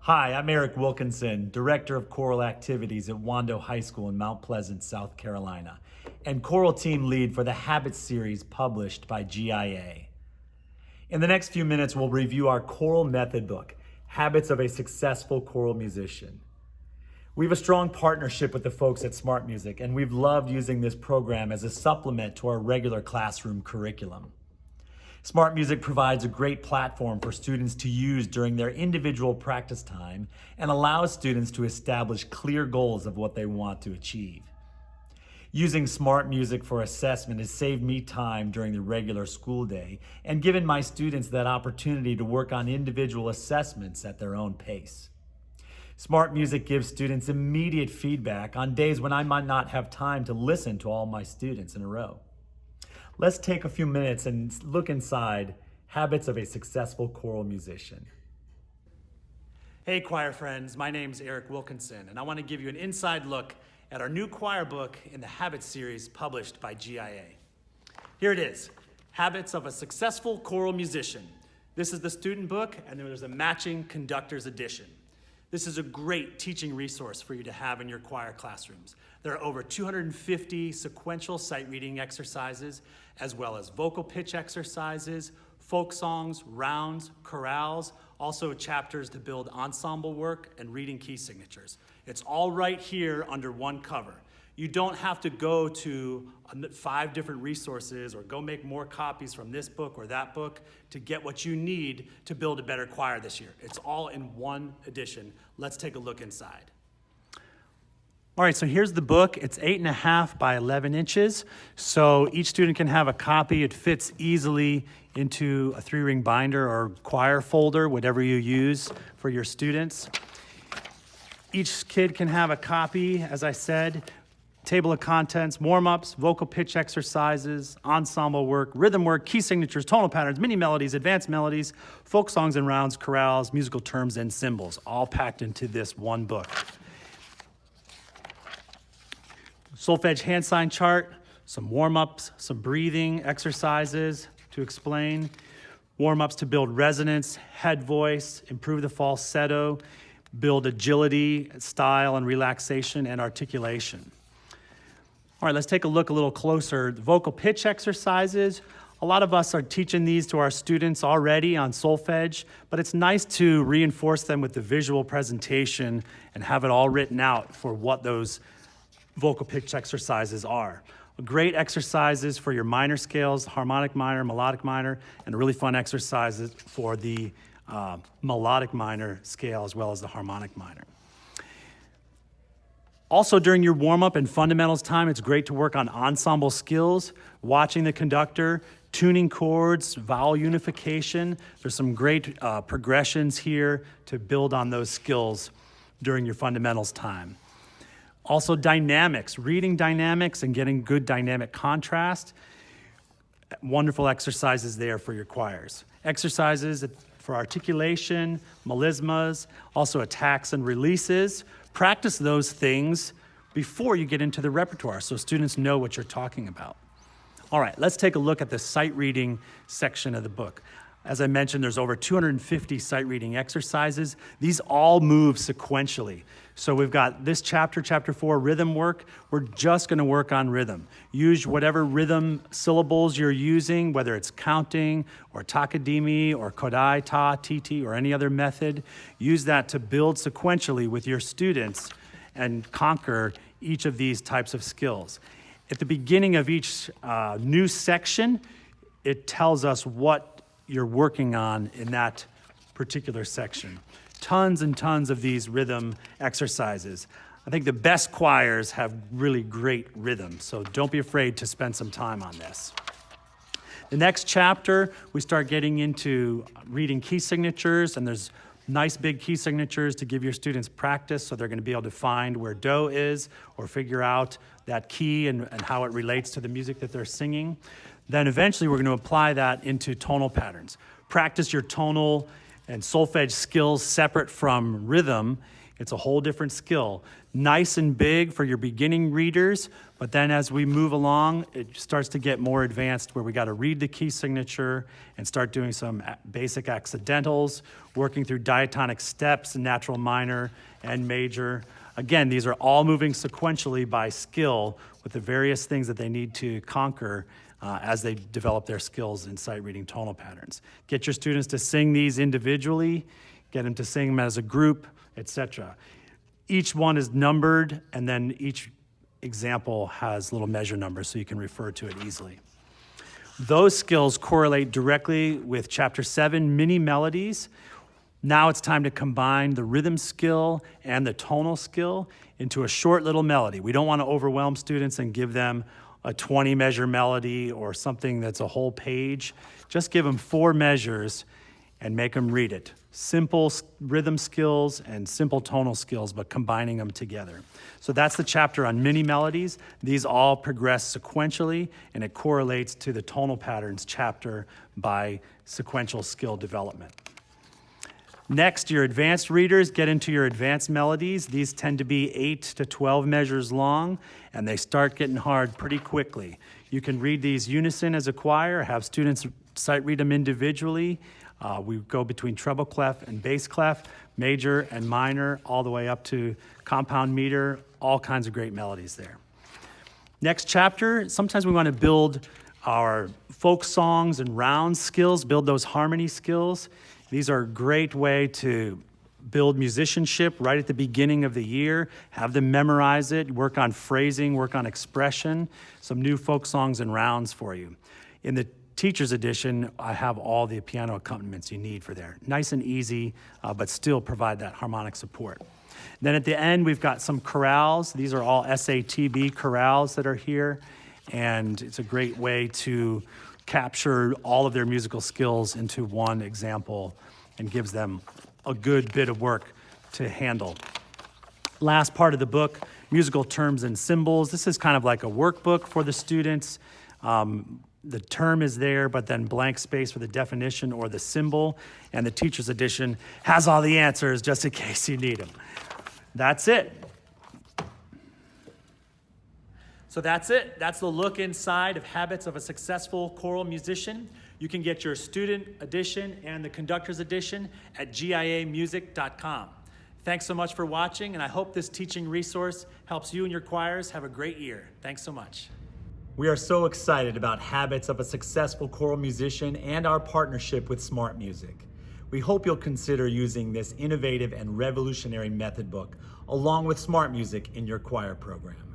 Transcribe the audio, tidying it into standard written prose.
Hi, I'm Eric Wilkinson, Director of Choral Activities at Wando High School in Mount Pleasant, South Carolina, and Choral Team Lead for the Habits series published by GIA. In the next few minutes, we'll review our choral method book, Habits of a Successful Choral Musician. We have a strong partnership with the folks at Smart Music, and we've loved using this program as a supplement to our regular classroom curriculum. Smart Music provides a great platform for students to use during their individual practice time and allows students to establish clear goals of what they want to achieve. Using Smart Music for assessment has saved me time during the regular school day and given my students that opportunity to work on individual assessments at their own pace. Smart Music gives students immediate feedback on days when I might not have time to listen to all my students in a row. Let's take a few minutes and look inside Habits of a Successful Choral Musician. Hey choir friends, my name's Eric Wilkinson, and I want to give you an inside look at our new choir book in the Habits series published by GIA. Here it is, Habits of a Successful Choral Musician. This is the student book, and there's a matching conductor's edition. This is a great teaching resource for you to have in your choir classrooms. There are over 250 sequential sight reading exercises, as well as vocal pitch exercises, folk songs, rounds, chorales, also chapters to build ensemble work and reading key signatures. It's all right here under one cover. You don't have to go to 5 different resources or go make more copies from this book or that book to get what you need to build a better choir this year. It's all in one edition. Let's take a look inside. All right, so here's the book. It's 8.5 by 11 inches. So each student can have a copy. It fits easily into a 3-ring binder or choir folder, whatever you use for your students. Each kid can have a copy, as I said. Table of contents, warm-ups, vocal pitch exercises, ensemble work, rhythm work, key signatures, tonal patterns, mini melodies, advanced melodies, folk songs and rounds, chorales, musical terms, and symbols, all packed into this one book. Solfege hand sign chart, some warm-ups, some breathing exercises to explain, warm-ups to build resonance, head voice, improve the falsetto, build agility, style, and relaxation and articulation. All right, let's take a look a little closer. The vocal pitch exercises. A lot of us are teaching these to our students already on solfege, but it's nice to reinforce them with the visual presentation and have it all written out for what those vocal pitch exercises are. Great exercises for your minor scales, harmonic minor, melodic minor, and really fun exercises for the melodic minor scale as well as the harmonic minor. Also, during your warm-up and fundamentals time, it's great to work on ensemble skills, watching the conductor, tuning chords, vowel unification. There's some great progressions here to build on those skills during your fundamentals time. Also, dynamics, reading dynamics and getting good dynamic contrast. Wonderful exercises there for your choirs. Exercises for articulation, melismas, also attacks and releases. Practice those things before you get into the repertoire so students know what you're talking about. All right, let's take a look at the sight reading section of the book. As I mentioned, there's over 250 sight reading exercises. These all move sequentially. So we've got this chapter, chapter 4, rhythm work. We're just gonna work on rhythm. Use whatever rhythm syllables you're using, whether it's counting or takadimi or kodai, ta, titi, or any other method. Use that to build sequentially with your students and conquer each of these types of skills. At the beginning of each new section, it tells us what you're working on in that particular section. Tons and tons of these rhythm exercises. I think the best choirs have really great rhythm, so don't be afraid to spend some time on this. The next chapter, we start getting into reading key signatures, and there's nice big key signatures to give your students practice so they're going to be able to find where do is or figure out that key and how it relates to the music that they're singing. Then eventually we're going to apply that into tonal patterns. Practice your tonal and solfege skills separate from rhythm It's a whole different skill. Nice and big for your beginning readers, but then as we move along, it starts to get more advanced where we got to read the key signature and start doing some basic accidentals, working through diatonic steps in natural minor and major. Again, these are all moving sequentially by skill with the various things that they need to conquer as they develop their skills in sight reading tonal patterns. Get your students to sing these individually, get them to sing them as a group, etc. Each one is numbered, and then each example has little measure numbers so you can refer to it easily. Those skills correlate directly with Chapter 7, Mini Melodies. Now it's time to combine the rhythm skill and the tonal skill into a short little melody. We don't want to overwhelm students and give them a 20 measure melody or something that's a whole page. Just give them 4 measures and make them read it. Simple rhythm skills and simple tonal skills, but combining them together. So that's the chapter on mini melodies. These all progress sequentially, and it correlates to the tonal patterns chapter by sequential skill development. Next, your advanced readers get into your advanced melodies. These tend to be 8 to 12 measures long, and they start getting hard pretty quickly. You can read these unison as a choir, have students sight read them individually. We go between treble clef and bass clef, major and minor, all the way up to compound meter, all kinds of great melodies there. Next chapter, sometimes we want to build our folk songs and round skills, build those harmony skills. These are a great way to build musicianship right at the beginning of the year, have them memorize it, work on phrasing, work on expression, some new folk songs and rounds for you. In the teacher's edition, I have all the piano accompaniments you need for there. Nice and easy, but still provide that harmonic support. Then at the end, we've got some chorales. These are all SATB chorales that are here, and it's a great way to capture all of their musical skills into one example and gives them a good bit of work to handle. Last part of the book, musical terms and symbols. This is kind of like a workbook for the students. The term is there, but then blank space for the definition or the symbol. And the teacher's edition has all the answers just in case you need them. That's it. So that's it. That's the look inside of Habits of a Successful Choral Musician. You can get your student edition and the conductor's edition at giamusic.com. Thanks so much for watching, and I hope this teaching resource helps you and your choirs have a great year. Thanks so much. We are so excited about Habits of a Successful Choral Musician and our partnership with Smart Music. We hope you'll consider using this innovative and revolutionary method book along with Smart Music in your choir program.